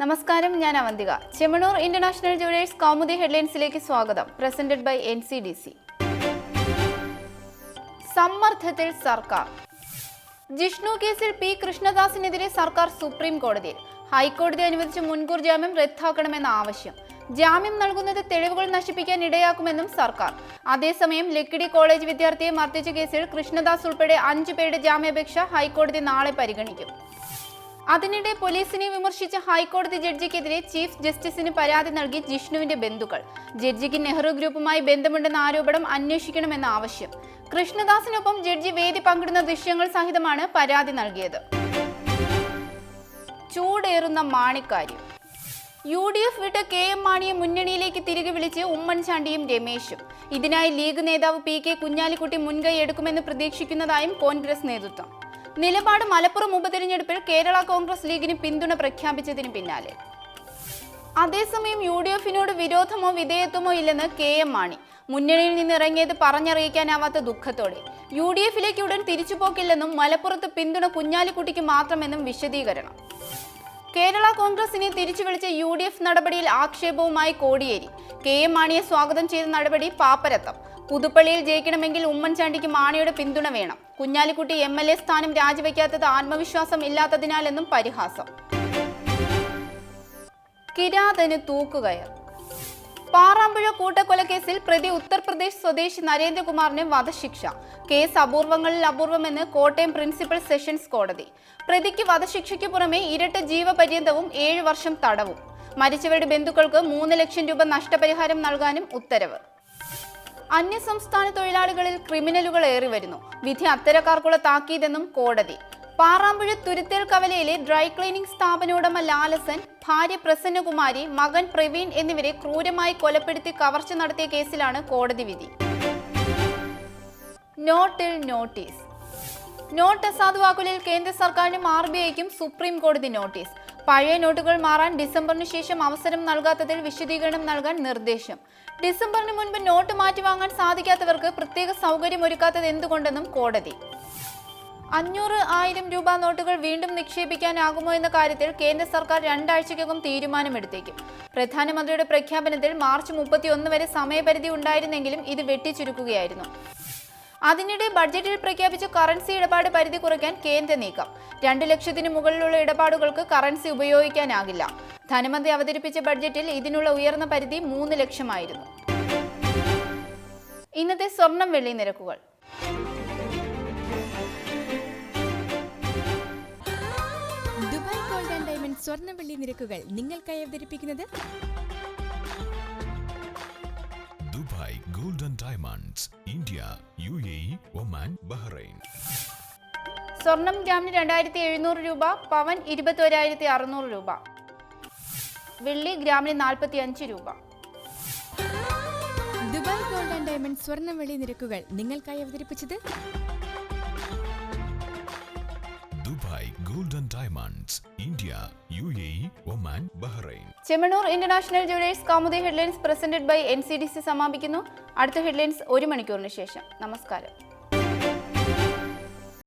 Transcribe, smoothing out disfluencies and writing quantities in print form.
നമസ്കാരം, ഞാൻ Avantika. Chemmanur international jewellers Kaumudi ഹെഡ്ലൈൻസിലേക്ക് സ്വാഗതം. Presented by NCDC. സമ്മർദ്ദത്തിൽ സർക്കാർ. ജിഷ്ണു കേസിൽ പി കൃഷ്ണദാസിനെതിരെ സർക്കാർ സുപ്രീം കോടതിയിൽ. ഹൈക്കോടതി അനുവദിച്ച മുൻകൂർ ജാമ്യം റദ്ദാക്കണമെന്ന ആവശ്യം. ജാമ്യം നൽകുന്നത് തെളിവുകൾ നശിപ്പിക്കാൻ ഇടയാക്കുമെന്നും സർക്കാർ. അതേസമയം ലക്കിടി കോളേജ് വിദ്യാർത്ഥിയെ മർദ്ദിച്ച കേസിൽ കൃഷ്ണദാസ് ഉൾപ്പെടെ 5 പേരുടെ ജാമ്യാപേക്ഷ ഹൈക്കോടതി നാളെ പരിഗണിക്കും. അതിനിടെ പോലീസിനെ വിമർശിച്ച ഹൈക്കോടതി ജഡ്ജിക്കെതിരെ ചീഫ് ജസ്റ്റിസിന് പരാതി നൽകി ജിഷ്ണുവിന്റെ ബന്ധുക്കൾ. ജഡ്ജിക്ക് നെഹ്റു ഗ്രൂപ്പുമായി ബന്ധമുണ്ടെന്ന ആരോപണം അന്വേഷിക്കണമെന്ന ആവശ്യം. കൃഷ്ണദാസിനൊപ്പം ജഡ്ജി വേദി പങ്കിടുന്ന ദൃശ്യങ്ങൾ സഹിതമാണ് പരാതി നൽകിയത്. ചൂടേറുന്ന മാണിക്കാര്യം. UDF വിട്ട് KM മാണിയെ മുന്നണിയിലേക്ക് തിരികെ വിളിച്ച് ഉമ്മൻചാണ്ടിയും രമേശും. ഇതിനായി ലീഗ് നേതാവ് PK കുഞ്ഞാലിക്കുട്ടി മുൻകൈ എടുക്കുമെന്ന് പ്രതീക്ഷിക്കുന്നതായും കോൺഗ്രസ് നേതൃത്വം. നിലപാട് മലപ്പുറം ഉപതെരഞ്ഞെടുപ്പിൽ കേരള കോൺഗ്രസ് ലീഗിന് പിന്തുണ പ്രഖ്യാപിച്ചതിന് പിന്നാലെ. അതേസമയം UDFനോട് വിരോധമോ വിധേയത്വമോ ഇല്ലെന്ന് KM മാണി. മുന്നണിയിൽ നിന്ന് ഇറങ്ങിയത് പറഞ്ഞറിയിക്കാനാവാത്ത ദുഃഖത്തോടെ. UDFിലേക്ക് ഉടൻ തിരിച്ചുപോക്കില്ലെന്നും മലപ്പുറത്ത് പിന്തുണ കുഞ്ഞാലിക്കുട്ടിക്ക് മാത്രമെന്നും വിശദീകരണം. കേരള കോൺഗ്രസിനെ തിരിച്ചു വിളിച്ച UDF നടപടിയിൽ ആക്ഷേപവുമായി കോടിയേരി. KM മാണിയെ സ്വാഗതം ചെയ്ത നടപടി പാപ്പരത്തം. പുതുപ്പള്ളിയിൽ ജയിക്കണമെങ്കിൽ ഉമ്മൻചാണ്ടിക്ക് മാണിയുടെ പിന്തുണ വേണം. കുഞ്ഞാലിക്കുട്ടി MLA സ്ഥാനം രാജിവെക്കാത്തത് ആത്മവിശ്വാസം ഇല്ലാത്തതിനാലെന്നും പരിഹാസം. കിരാതന് തൂക്കുകയർ. പാറാമ്പുഴ കൂട്ടക്കൊലക്കേസിൽ പ്രതി ഉത്തർപ്രദേശ് സ്വദേശി നരേന്ദ്രകുമാറിന് വധശിക്ഷ. കേസ് അപൂർവങ്ങളിൽ അപൂർവമെന്ന് കോട്ടയം പ്രിൻസിപ്പൽ സെഷൻസ് കോടതി. പ്രതിക്ക് വധശിക്ഷയ്ക്ക് പുറമെ ഇരട്ട ജീവപര്യന്തവും 7 വർഷം തടവും. മരിച്ചവരുടെ ബന്ധുക്കൾക്ക് 3 ലക്ഷം രൂപ നഷ്ടപരിഹാരം നൽകാനും ഉത്തരവ്. അന്യസംസ്ഥാന തൊഴിലാളികളിൽ ക്രിമിനലുകൾ ഏറി വരുന്നു. വിധി അത്തരക്കാർക്കുള്ള താക്കീതെന്നും കോടതി. പാറാമ്പുഴ തുരുത്തേൽ കവലയിലെ ഡ്രൈ ക്ലീനിംഗ് സ്ഥാപനോടമ ലാലസൻ, ഭാര്യ പ്രസന്നകുമാരി, മകൻ പ്രവീൺ എന്നിവരെ ക്രൂരമായി കൊലപ്പെടുത്തി കവർച്ച നടത്തിയ കേസിലാണ് കോടതി വിധി. നോട്ടിൽ നോട്ടീസ്. നോട്ട് അസാധുവാക്കലിൽ കേന്ദ്ര സർക്കാരിനും RBIക്കും സുപ്രീം കോടതി നോട്ടീസ്. പഴയ നോട്ടുകൾ മാറാൻ ഡിസംബറിന് ശേഷം അവസരം നൽകാത്തതിൽ വിശദീകരണം നൽകാൻ നിർദ്ദേശം. ഡിസംബറിന് മുൻപ് നോട്ട് മാറ്റിവാങ്ങാൻ സാധിക്കാത്തവർക്ക് പ്രത്യേക സൗകര്യം ഒരുക്കാത്തത് എന്തുകൊണ്ടെന്നും കോടതി. 500, 1000 രൂപ നോട്ടുകൾ വീണ്ടും നിക്ഷേപിക്കാനാകുമോ എന്ന കാര്യത്തിൽ കേന്ദ്ര സർക്കാർ 2 ആഴ്ചയ്ക്കകം തീരുമാനമെടുത്തേക്കും. പ്രധാനമന്ത്രിയുടെ പ്രഖ്യാപനത്തിൽ മാർച്ച് 31 വരെ സമയപരിധി ഉണ്ടായിരുന്നെങ്കിലും ഇത് വെട്ടിച്ചുരുക്കുകയായിരുന്നു. അതിനിടെ ബഡ്ജറ്റിൽ പ്രഖ്യാപിച്ച കറൻസി ഇടപാട് പരിധി കുറയ്ക്കാൻ കേന്ദ്ര നീക്കം. 2 ലക്ഷത്തിന് മുകളിലുള്ള ഇടപാടുകൾക്ക് കറൻസി ഉപയോഗിക്കാനാകില്ല. ധനമന്ത്രി അവതരിപ്പിച്ച ബഡ്ജറ്റിൽ ഇതിനുള്ള ഉയർന്ന പരിധി 3 ലക്ഷമായിരുന്നു. ഇന്നത്തെ സ്വർണം വെള്ളി നിരക്കുകൾ. ദുബായ് ഗോൾഡ് ആൻഡ് ഡയമണ്ട് സ്വർണ്ണ വെള്ളി നിരക്കുകൾ നിങ്ങൾക്കായി അവതരിപ്പിക്കുന്നത് Dubai gold and diamonds, India, UAE, Oman, Bahrain. സ്വർണം ഗ്രാമിന് 2700 രൂപ, പവൻ 21,600 രൂപ, വെള്ളി ഗ്രാമിന് 45 രൂപ. ദുബായ് ഗോൾഡ് ആൻഡ് ഡയമണ്ട് സ്വർണ്ണ വെള്ളി നിരക്കുകൾ നിങ്ങൾക്കായി അവതരിപ്പിച്ചത് Dubai gold and diamonds, India, UAE, Oman, Bahrain. Chemmanur international jewellers Kaumudi headlines presented by NCDC സമാപിക്കുന്നു. അടുത്ത ഹെഡ്ലൈൻസ് 1 മണിക്കൂറിന് ശേഷം. നമസ്കാരം.